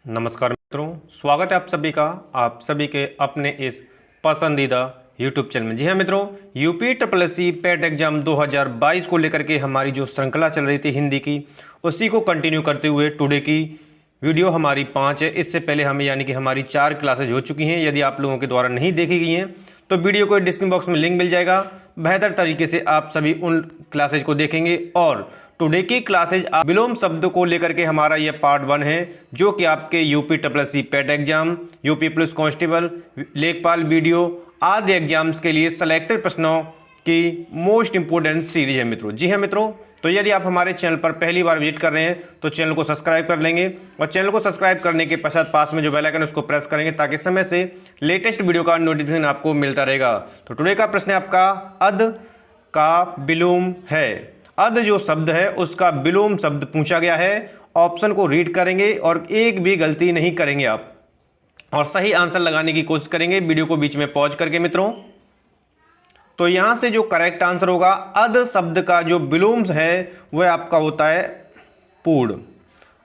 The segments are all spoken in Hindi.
नमस्कार मित्रों, स्वागत है आप सभी का आप सभी के अपने इस पसंदीदा YouTube चैनल में। जी हाँ मित्रों, UP triple S C PET exam 2022 को लेकर के हमारी जो श्रृंखला चल रही थी हिंदी की, उसी को कंटिन्यू करते हुए टुडे की वीडियो हमारी 5 है। इससे पहले हमें यानी कि हमारी 4 क्लासेज हो चुकी हैं। यदि आप लोगों के द्वारा नहीं देखी गई हैं तो वीडियो को डिस्क्रिप्शन बॉक्स में लिंक मिल जाएगा। बेहतर तरीके से आप सभी उन क्लासेज को देखेंगे। और टुडे की क्लासेज विलोम शब्द को लेकर के हमारा यह पार्ट 1 है, जो कि आपके UP triple S C PET exam, UP police constable, लेखपाल वीडियो आदि एग्जाम्स के लिए सेलेक्टेड प्रश्नों की मोस्ट इंपोर्टेंट सीरीज है मित्रों। जी हाँ मित्रों, तो यदि आप हमारे चैनल पर पहली बार विजिट कर रहे हैं तो चैनल को सब्सक्राइब कर लेंगे, और चैनल को सब्सक्राइब करने के पश्चात पास में जो बेल आइकन है उसको प्रेस करेंगे, ताकि समय से लेटेस्ट वीडियो का नोटिफिकेशन आपको मिलता रहेगा। तो टुडे का प्रश्न है आपका, अद का विलोम है। अद जो शब्द है उसका विलोम शब्द पूछा गया है। ऑप्शन को रीड करेंगे और एक भी गलती नहीं करेंगे आप, और सही आंसर लगाने की कोशिश करेंगे वीडियो को बीच में पॉज करके मित्रों। तो यहां से जो करेक्ट आंसर होगा, अद शब्द का जो विलोम है वह आपका होता है पूर्ण।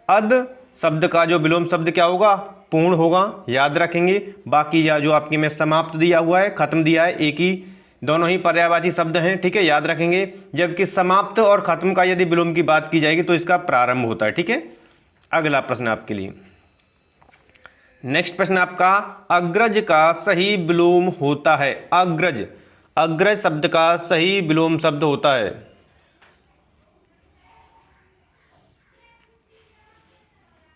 अद शब्द का जो विलोम शब्द क्या होगा? पूर्ण होगा, याद रखेंगे। बाकी या जो आपके में समाप्त दिया हुआ है, खत्म दिया है, एक ही दोनों ही पर्यायवाची शब्द हैं, ठीक है, याद रखेंगे। जबकि समाप्त और खत्म का यदि विलोम की बात की जाएगी तो इसका प्रारंभ होता है, ठीक है। अगला प्रश्न आपके लिए, नेक्स्ट प्रश्न आपका, अग्रज का सही विलोम होता है। अग्रज, अग्रज शब्द का सही विलोम शब्द होता है।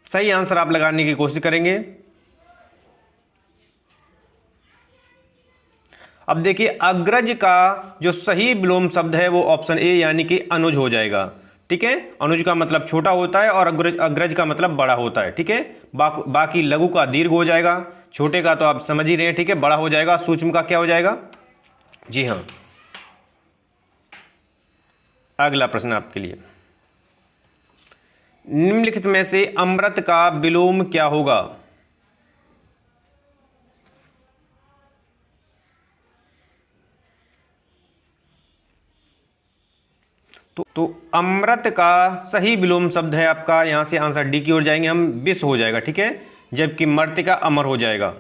सही आंसर आप लगाने की कोशिश करेंगे। अब देखिए, अग्रज का जो सही विलोम शब्द है वो ऑप्शन ए यानी कि अनुज हो जाएगा, ठीक है। अनुज का मतलब छोटा होता है और अग्रज का मतलब बड़ा होता है, ठीक है। बाकी लघु का दीर्घ हो जाएगा, छोटे का तो आप समझ ही रहे हैं, ठीक है, बड़ा हो जाएगा। सूक्ष्म का क्या हो जाएगा? जी हाँ। अगला प्रश्न आपके लिए, निम्नलिखित में से अमृत का विलोम क्या होगा? तो अमृत का सही विलोम शब्द है आपका, यहां से आंसर डी की ओर जाएंगे हम, विष हो जाएगा, ठीक है। जबकि मृतिका अमर हो जाएगा।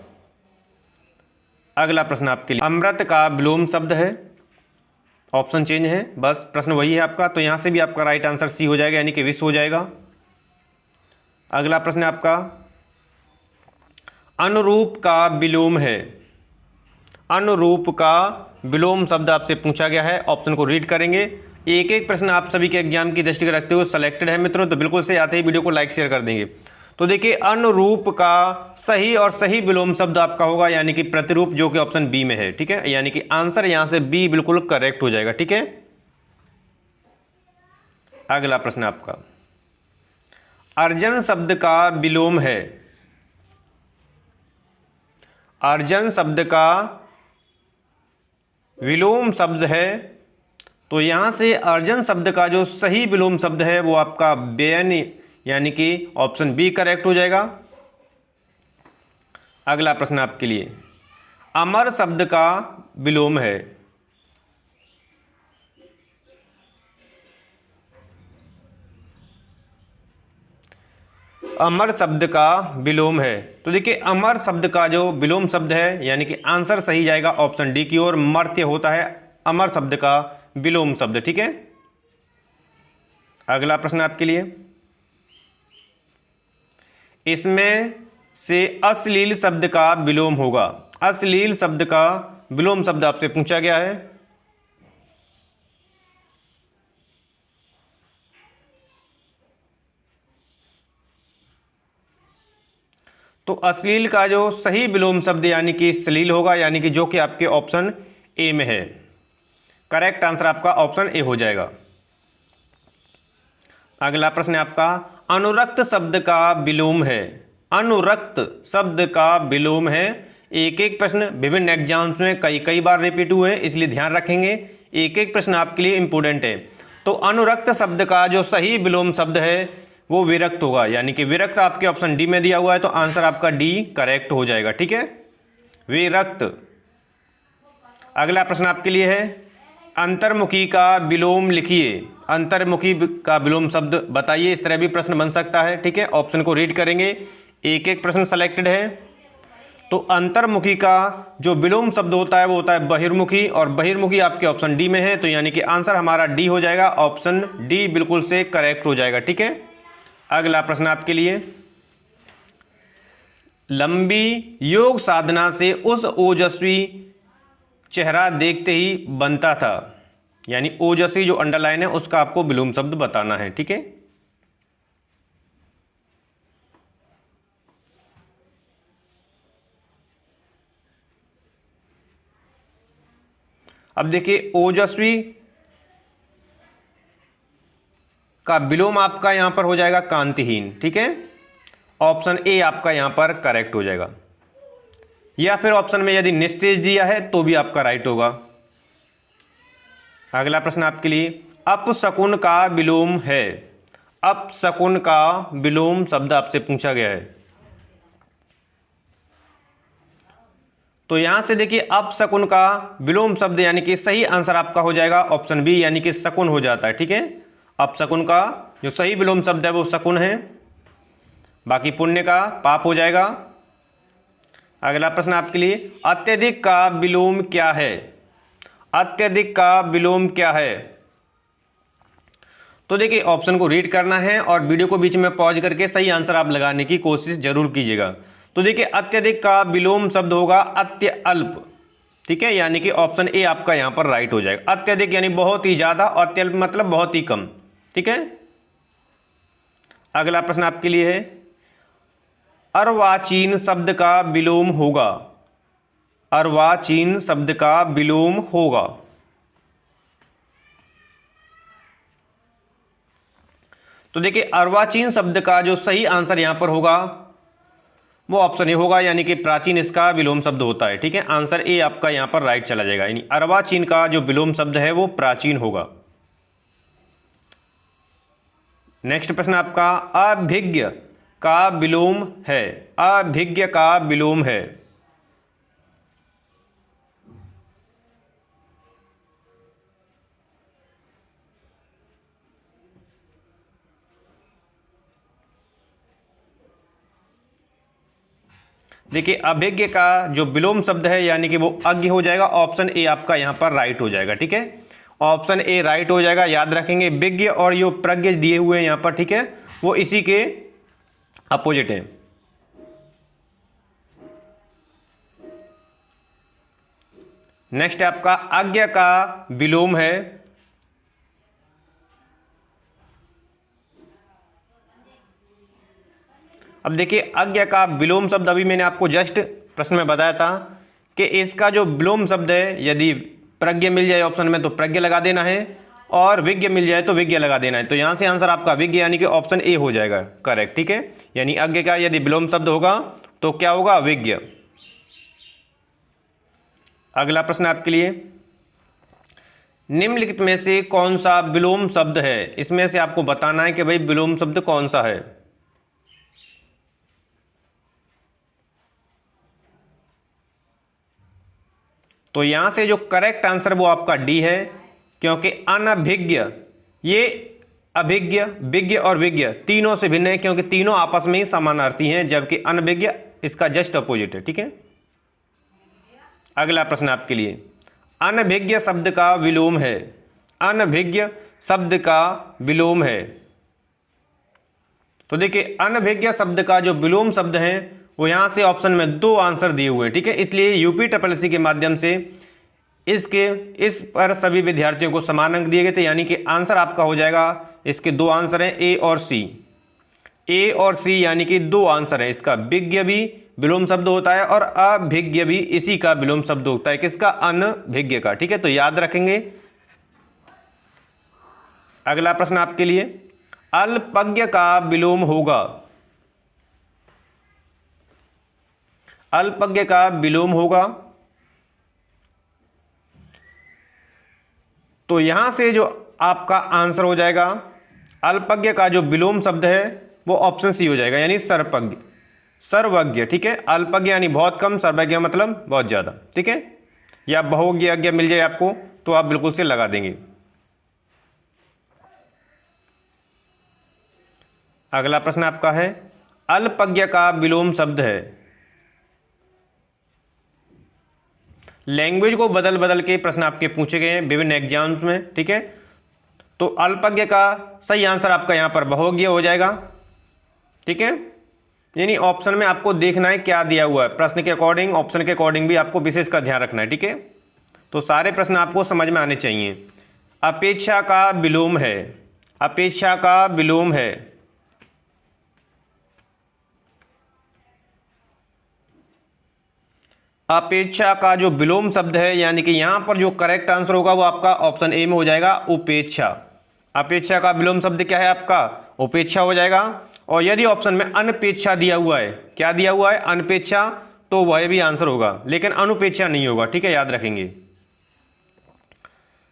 अगला प्रश्न आपके लिए, अमृत का विलोम शब्द है, ऑप्शन चेंज है, बस प्रश्न वही है आपका। तो यहां से भी आपका राइट आंसर सी हो जाएगा, यानी कि विष हो जाएगा। अगला प्रश्न आपका, अनुरूप का विलोम है। अनुरूप का विलोम शब्द आपसे पूछा गया है। ऑप्शन को रीड करेंगे। एक एक प्रश्न आप सभी के एग्जाम की दृष्टि रखते हुए सेलेक्टेड है मित्रों, तो बिल्कुल से आते ही वीडियो को लाइक शेयर कर देंगे। तो देखिए, अनुरूप का सही और सही विलोम शब्द आपका होगा यानी कि प्रतिरूप, जो कि ऑप्शन बी में है, ठीक है। यानी कि आंसर यहां से बी बिल्कुल करेक्ट हो जाएगा, ठीक है। अगला प्रश्न आपका, अर्जन शब्द का विलोम है। अर्जन शब्द का विलोम शब्द है, तो यहां से अर्जन शब्द का जो सही विलोम शब्द है वो आपका व्ययन यानी कि ऑप्शन बी करेक्ट हो जाएगा। अगला प्रश्न आपके लिए, अमर शब्द का विलोम है। अमर शब्द का विलोम है, तो देखिए अमर शब्द का जो विलोम शब्द है यानी कि आंसर सही जाएगा ऑप्शन डी की ओर, मर्त्य होता है अमर शब्द का विलोम शब्द, ठीक है। अगला प्रश्न आपके लिए, इसमें से अश्लील शब्द का विलोम होगा। अश्लील शब्द का विलोम शब्द आपसे पूछा गया है। तो अश्लील का जो सही विलोम शब्द यानी कि श्लील होगा, यानी कि जो कि आपके ऑप्शन ए में है। करेक्ट आंसर आपका ऑप्शन ए हो जाएगा। अगला प्रश्न है आपका, अनुरक्त शब्द का विलोम है। अनुरक्त शब्द का विलोम है। एक एक प्रश्न विभिन्न एग्जाम्स में कई बार रिपीट हुए हैं, इसलिए ध्यान रखेंगे। एक एक प्रश्न आपके लिए इंपोर्टेंट है। तो अनुरक्त शब्द का जो सही विलोम शब्द है वो विरक्त होगा, यानी कि विरक्त आपके ऑप्शन डी में दिया हुआ है, तो आंसर आपका डी करेक्ट हो जाएगा, ठीक है, विरक्त। अगला प्रश्न आपके लिए है, अंतर्मुखी का विलोम लिखिए। अंतर्मुखी का विलोम शब्द बताइए, इस तरह भी प्रश्न बन सकता है, ठीक है। ऑप्शन को रीड करेंगे। एक एक प्रश्न सेलेक्टेड है। तो अंतर्मुखी का जो विलोम शब्द होता है वो होता है बहिर्मुखी, और बहिर्मुखी आपके ऑप्शन डी में है, तो यानी कि आंसर हमारा डी हो जाएगा, ऑप्शन डी बिल्कुल से करेक्ट हो जाएगा। ठीक है, अगला प्रश्न आपके लिए, लंबी योग साधना से उस ओजस्वी चेहरा देखते ही बनता था, यानी ओजस्वी जो अंडरलाइन है उसका आपको विलोम शब्द बताना है। ठीक है, अब देखिए ओजस्वी का विलोम आपका यहां पर हो जाएगा कांतिहीन। ठीक है, ऑप्शन ए आपका यहां पर करेक्ट हो जाएगा, या फिर ऑप्शन में यदि निस्तेज दिया है तो भी आपका राइट होगा। अगला प्रश्न आपके लिए, अपशकुन का विलोम है। अपशकुन का विलोम शब्द आपसे पूछा गया है। तो यहां से देखिए अपशकुन का विलोम शब्द यानी कि सही आंसर आपका हो जाएगा ऑप्शन बी, यानी कि शकुन हो जाता है। ठीक है, अपशकुन का जो सही विलोम शब्द है वो शकुन है, बाकी पुण्य का पाप हो जाएगा। अगला प्रश्न आपके लिए, अत्यधिक का विलोम क्या है। अत्यधिक का विलोम क्या है। तो देखिए ऑप्शन को रीड करना है और वीडियो को बीच में पॉज करके सही आंसर आप लगाने की कोशिश जरूर कीजिएगा। तो देखिए अत्यधिक का विलोम शब्द होगा अत्य अल्प। ठीक है, यानी कि ऑप्शन ए आपका यहां पर राइट हो जाएगा। अत्यधिक यानी बहुत ही ज्यादा, अत्यल्प मतलब बहुत ही कम। ठीक है, अगला प्रश्न आपके लिए है, अर्वाचीन शब्द का विलोम होगा। अर्वाचीन शब्द का विलोम होगा। तो देखिए अर्वाचीन शब्द का जो सही आंसर यहां पर होगा वो ऑप्शन ए होगा, यानी कि प्राचीन इसका विलोम शब्द होता है। ठीक है, आंसर ए आपका यहां पर राइट चला जाएगा, यानी अर्वाचीन का जो विलोम शब्द है वो प्राचीन होगा। नेक्स्ट प्रश्न आपका, अभिज्ञ का विलोम है। अभिज्ञ का विलोम है। देखिए अभिज्ञ का जो विलोम शब्द है यानी कि वो अज्ञ हो जाएगा, ऑप्शन ए आपका यहां पर राइट हो जाएगा। ठीक है, ऑप्शन ए राइट हो जाएगा। याद रखेंगे विज्ञ और जो प्रज्ञ दिए हुए हैं यहां पर, ठीक है, वो इसी के अपोजिट है। नेक्स्ट आपका अज्ञ का विलोम है। अब देखिए अज्ञ का विलोम शब्द अभी मैंने आपको जस्ट प्रश्न में बताया था कि इसका जो विलोम शब्द है, यदि प्रज्ञ मिल जाए ऑप्शन में तो प्रज्ञ लगा देना है, और विज्ञ मिल जाए तो विज्ञ लगा देना है। तो यहां से आंसर आपका विज्ञ यानी कि ऑप्शन ए हो जाएगा करेक्ट। ठीक है, यानी अज्ञ का यदि विलोम शब्द होगा तो क्या होगा, विज्ञ। अगला प्रश्न आपके लिए, निम्नलिखित में से कौन सा विलोम शब्द है। इसमें से आपको बताना है कि भाई विलोम शब्द कौन सा है। तो यहां से जो करेक्ट आंसर वो आपका डी है, क्योंकि अनभिज्ञ, ये अभिज्ञ, विज्ञ और विज्ञ तीनों से भिन्न है, क्योंकि तीनों आपस में ही समानार्थी हैं, जबकि अनभिज्ञ इसका जस्ट अपोजिट है। ठीक है, अगला प्रश्न आपके लिए, अनभिज्ञ शब्द का विलोम है। अनभिज्ञ शब्द का विलोम है। तो देखिए अनभिज्ञ शब्द का जो विलोम शब्द है वो यहां से ऑप्शन में दो आंसर दिए हुए हैं। ठीक है, इसलिए यूपी ट्रिपल के माध्यम से इस पर सभी विद्यार्थियों को समान अंक दिए गए थे, यानी कि आंसर आपका हो जाएगा, इसके दो आंसर हैं ए और सी। ए और सी यानी कि दो आंसर है। इसका विज्ञ भी विलोम शब्द होता है और अभिज्ञ भी इसी का विलोम शब्द होता है, किसका, अनभिज्ञ का। ठीक है, तो याद रखेंगे। अगला प्रश्न आपके लिए, अल्पज्ञ का विलोम होगा। अल्पज्ञ का विलोम होगा। तो यहां से जो आपका आंसर हो जाएगा, अल्पज्ञ का जो विलोम शब्द है वो ऑप्शन सी हो जाएगा, यानी सर्वज्ञ। सर्वज्ञ, ठीक है, अल्पज्ञ यानी बहुत कम, सर्वज्ञ मतलब बहुत ज्यादा। ठीक है, या बहुज्ञ अज्ञ मिल जाए आपको तो आप बिल्कुल से लगा देंगे। अगला प्रश्न आपका है, अल्पज्ञ का विलोम शब्द है। लैंग्वेज को बदल बदल के प्रश्न आपके पूछे गए हैं विभिन्न एग्जाम्स में, ठीक है। तो अल्पज्ञ का सही आंसर आपका यहां पर बहुज्ञ हो जाएगा, ठीक है। यानी ऑप्शन में आपको देखना है क्या दिया हुआ है, प्रश्न के अकॉर्डिंग, ऑप्शन के अकॉर्डिंग भी आपको विशेष का ध्यान रखना है, ठीक है। तो सारे प्रश्न आपको समझ में आने चाहिए। अपेक्षा का विलोम है, अपेक्षा का विलोम है। अपेक्षा का जो विलोम शब्द है, यानी कि यहां पर जो करेक्ट आंसर होगा वो आपका ऑप्शन ए में हो जाएगा, उपेक्षा। अपेक्षा का विलोम शब्द क्या है आपका, उपेक्षा हो जाएगा। और यदि ऑप्शन में अनपेक्षा दिया हुआ है, क्या दिया हुआ है, अनपेक्षा, तो वह भी आंसर होगा, लेकिन अनुपेक्षा नहीं होगा, ठीक है, याद रखेंगे।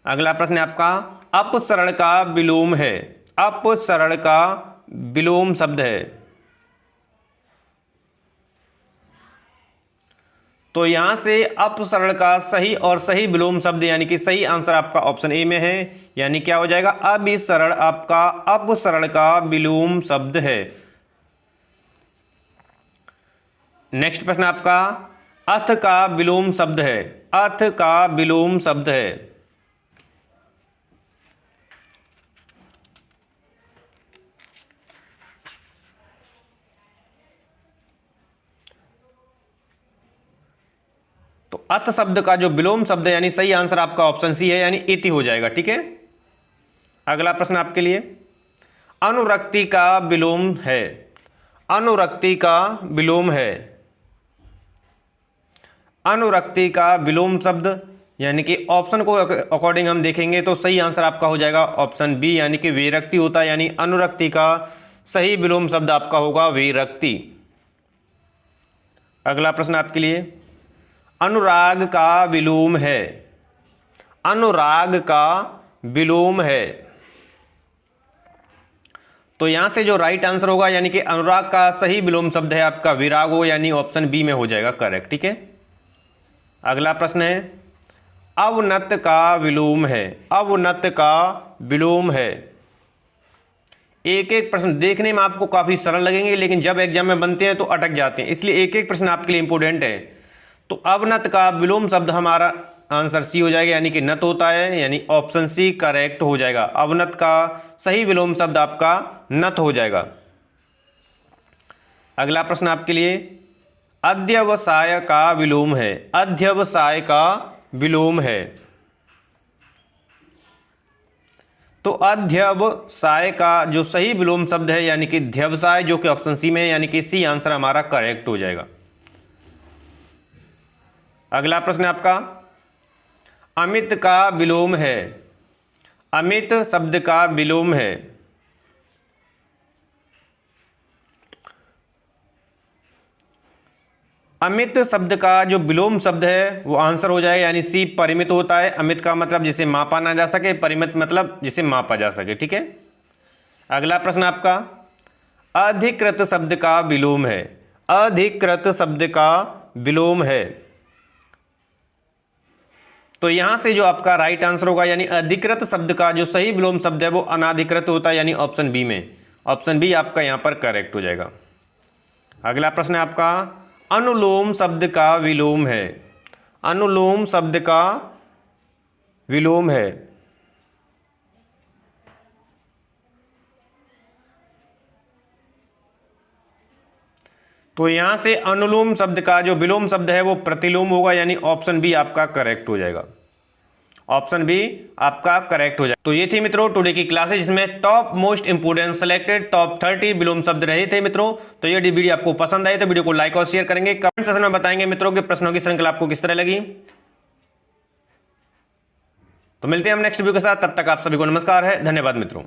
अगला प्रश्न है आपका, अपसरण का विलोम है। अपसरण का विलोम शब्द है। तो यहां से अपसरण का सही और सही विलोम शब्द, यानी कि सही आंसर आपका ऑप्शन ए में है, यानी क्या हो जाएगा, अभिसरण आपका अपसरण का विलोम शब्द है। नेक्स्ट प्रश्न आपका, अथ का विलोम शब्द है। अथ का विलोम शब्द है। तो अथ शब्द का जो विलोम शब्द है, यानी सही आंसर आपका ऑप्शन सी है, यानी इति हो जाएगा, ठीक है। अगला प्रश्न आपके लिए, अनुरक्ति का विलोम है। अनुरक्ति का विलोम है। अनुरक्ति का विलोम शब्द, यानी कि ऑप्शन को अकॉर्डिंग हम देखेंगे तो सही आंसर आपका हो जाएगा ऑप्शन बी, यानी कि विरक्ति होता है, यानी अनुरक्ति का सही विलोम शब्द आपका होगा विरक्ति। अगला प्रश्न आपके लिए, अनुराग का विलोम है। अनुराग का विलोम है। तो यहां से जो राइट आंसर होगा, यानी कि अनुराग का सही विलोम शब्द है आपका विरागो, यानी ऑप्शन बी में हो जाएगा करेक्ट, ठीक है। अगला प्रश्न है, अवनत का विलोम है। अवनत का विलोम है। एक एक प्रश्न देखने में आपको काफी सरल लगेंगे, लेकिन जब एग्जाम में बनते हैं तो अटक जाते हैं, इसलिए एक एक प्रश्न आपके लिए इंपॉर्टेंट है। तो अवनत का विलोम शब्द हमारा आंसर सी हो जाएगा, यानी कि नत होता है, यानी ऑप्शन सी करेक्ट हो जाएगा। अवनत का सही विलोम शब्द आपका नत हो जाएगा। अगला प्रश्न आपके लिए, अध्यवसाय का विलोम है। अध्यवसाय का विलोम है। तो अध्यवसाय का जो सही विलोम शब्द है, यानी कि ध्यवसाय, जो कि ऑप्शन सी में है, यानी कि सी आंसर हमारा करेक्ट हो जाएगा। अगला प्रश्न आपका, अमित का विलोम है। अमित शब्द का विलोम है। अमित शब्द का जो विलोम शब्द है वो आंसर हो जाएगा, यानी सी परिमित होता है। अमित का मतलब जिसे मापा ना जा सके, परिमित मतलब जिसे मापा जा सके, ठीक है। अगला प्रश्न आपका, अधिकृत शब्द का विलोम है। अधिकृत शब्द का विलोम है। तो यहां से जो आपका राइट आंसर होगा, यानी अधिकृत शब्द का जो सही विलोम शब्द है वो अनाधिकृत होता है, यानी ऑप्शन बी में। ऑप्शन बी आपका यहां पर करेक्ट हो जाएगा। अगला प्रश्न है आपका, अनुलोम शब्द का विलोम है। अनुलोम शब्द का विलोम है। तो यहां से अनुलोम शब्द का जो विलोम शब्द है वो प्रतिलोम होगा, यानी ऑप्शन बी आपका करेक्ट हो जाएगा। ऑप्शन बी आपका करेक्ट हो जाएगा। तो ये थी मित्रों टुडे की क्लासेज, जिसमें top most important selected top 30 विलोम शब्द रहे थे मित्रों। तो ये वीडियो आपको पसंद आई तो वीडियो को लाइक और शेयर करेंगे, कमेंट सेक्शन में बताएंगे मित्रों कि प्रश्नों की श्रृंखला आपको किस तरह लगी। तो मिलते हैं हम नेक्स्ट वीडियो के साथ, तब तक आप सभी को नमस्कार है, धन्यवाद मित्रों।